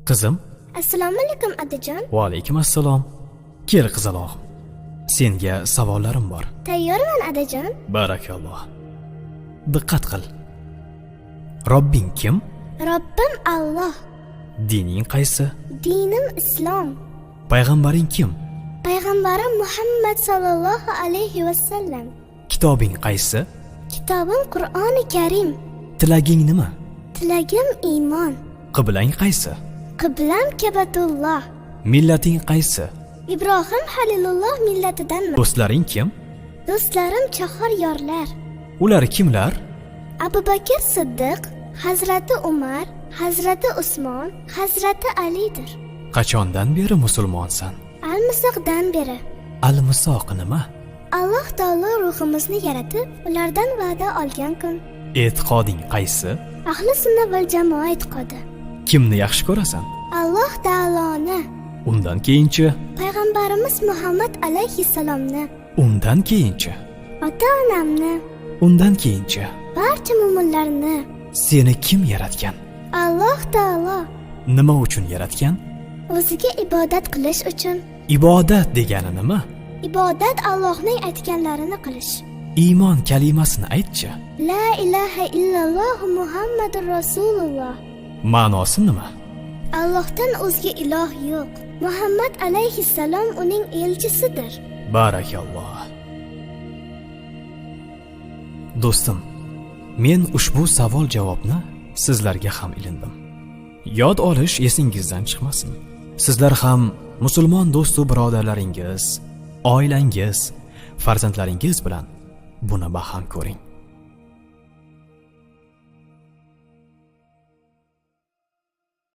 Qizim. Assalomu alaykum Adajon. Va alaykum assalom. Kel qizalog'im. Senga savollarim bor. Tayyorman Adajon. Barakalloh. Diqqat qil. Robbing kim? Robbim Alloh. Dining qaysi? Dinim Islom. Payg'ambaring kim? Payg'ambarim Muhammad sallallohu alayhi va sallam. Kitobing qaysi? Kitobim Qur'oni Karim. Tilaging nima? Tilagim iymon. Qiblang qaysi? Qiblam Kabatulloh. Millating qaysi? Ibrohim Halilulloh millatidanman. Do'stlaring kim? Do'stlarim chahor yorlar. Ular kimlar? Abu Bakr Siddiq, Hazrati Umar, Hazrati Usmon, Hazrati Alidir. Qachondan beri musulmonsan? Al-Misoqdan beri. Al-Misoq nima? Alloh taolo ruhimizni yaratib, ulardan va'da olgan kun. E'tiqoding qaysi? Ahli sunna val jamoa e'tiqodi. Kimni yaxshi ko'rasan? Alloh taoloni. Undan keyinchi? Payg'ambarimiz Muhammad alayhissalomni. Undan keyinchi? Ota-onamni. Undan keyinchi? Barcha mu'minlarni. Seni kim yaratgan? Alloh taolo. Nima uchun yaratgan? O'ziga ibodat qilish uchun. Ibodat degani nima? Ibodat Allohning aytganlarini qilish. Iymon kalimasini aytchi. La ilaha illalloh Muhammadur Rasululloh. Ma'nosi nima? Allohdan o'zga iloh yo'q. Muhammad alayhissalom uning elchisidir. Barakalloh. Do'stim, men ushbu savol-javobni sizlarga ham ilindim. Yod olish esingizdan chiqmasin. Sizlar ham musulmon do'stu birodarlaringiz, oilangiz, farzandlaringiz bilan buni baham ko'ring.